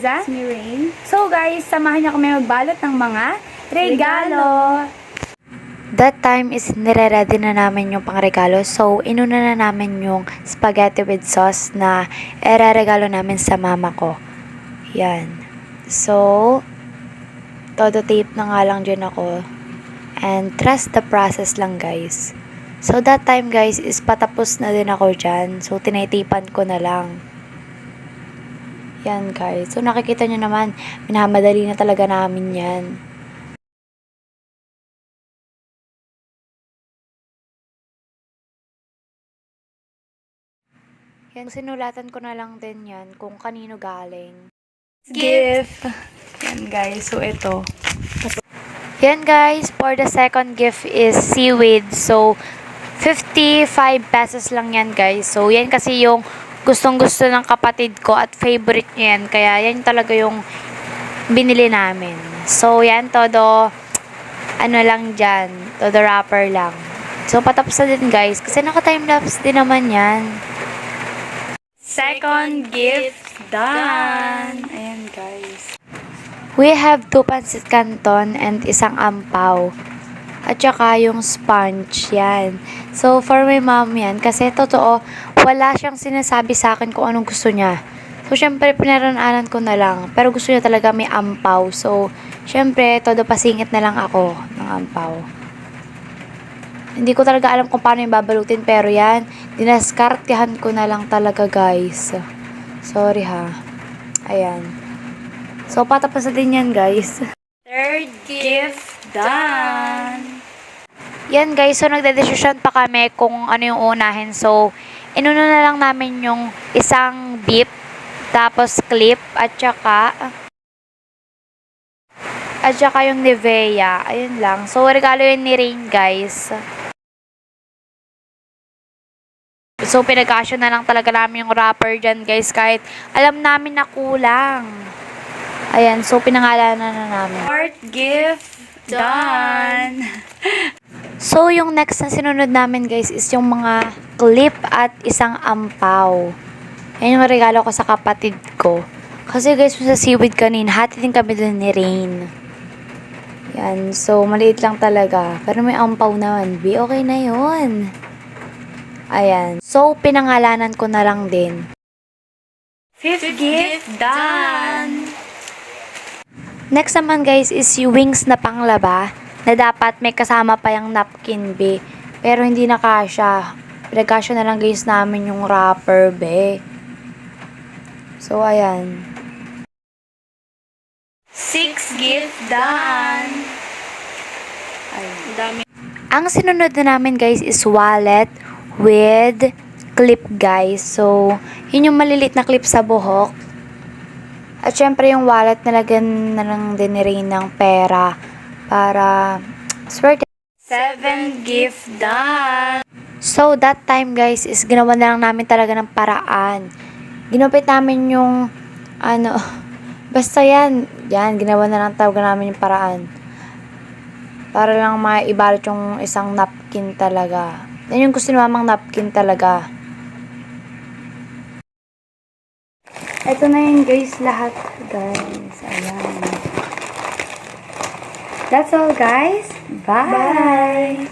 Liza. It's me, Rain. So guys, samahan niyo kami magbalot ng mga regalo. That time is nire-ready na namin yung pangregalo. So, inuna na namin yung spaghetti with sauce na ere-regalo namin sa mama ko. Yan. So, todo tape na nga lang dyan ako. And trust the process lang, guys. So, that time, guys, is patapos na din ako dyan. So, tinaytipan ko na lang. Yan, guys. So, nakikita nyo naman, minamadali na talaga namin yan. Yan, sinulatan ko na lang din yan kung kanino galing. Gift. Yan guys, so ito. Yan guys, for the second gift is seaweed. So, 55 pesos lang yan guys. So, yan kasi yung gustong-gusto ng kapatid ko at favorite niya yan. Kaya yan talaga yung binili namin. So, yan todo, ano lang dyan, todo wrapper lang. So, patapos na din guys. Kasi naka-timelapse din naman yan. Second gift done. Ayan guys. We have 2 pancit canton and isang ampaw. At saka yung sponge, yan. So, for my mom yan. Kasi totoo, wala siyang sinasabi sa akin kung anong gusto niya. So, syempre, pinarananan ko na lang. Pero gusto niya talaga may ampaw. So, syempre, todo pasingit na lang ako ng ampaw. Hindi ko talaga alam kung paano yung babalutin. Pero yan, dinaskartehan ko na lang talaga, guys. Sorry ha. Ayan. So, patapos na din yan, guys. Third gift done. Yan guys, so nagdedesisyon pa kami kung ano yung unahin. So, inuna na lang namin yung isang beep, tapos clip, at saka yung Nivea. Ayun lang. So, regalo yun ni Rain guys. So, pinagkasya na lang talaga namin yung wrapper dyan guys, kahit alam namin na kulang. Ayan, so pinangalanan na namin. Fourth gift done. So, yung next na sinunod namin guys is yung mga clip at isang ampaw. Yan yung regalo ko sa kapatid ko. Kasi guys, sa seaweed kanina, hati din kami dun ni Rain. Yan, so maliit lang talaga. Pero may ampaw naman, okay na yun. Ayan, so pinangalanan ko na lang din. Fifth gift done. Next naman guys is yung wings na panglaba na dapat may kasama pa yung napkin be. Pero hindi na kasya. Pinagkasya na lang guys namin yung wrapper be. So ayan. Sixth gift done. Ay, dami. Ang sinunod na namin guys is wallet with clip guys. So yun yung malilit na clip sa buhok. At syempre yung wallet nalagyan na lang din ni Rain ng pera para swerte. Seventh gift done. So that time guys is ginawa na lang namin talaga ng paraan. Ginupit namin yung basta yan ginawa na lang talaga namin yung paraan. Para lang maibalot yung isang napkin talaga. Yan yung gusto ni mamang napkin talaga. Ito na yun guys, lahat guys. Ayan. That's all guys. Bye.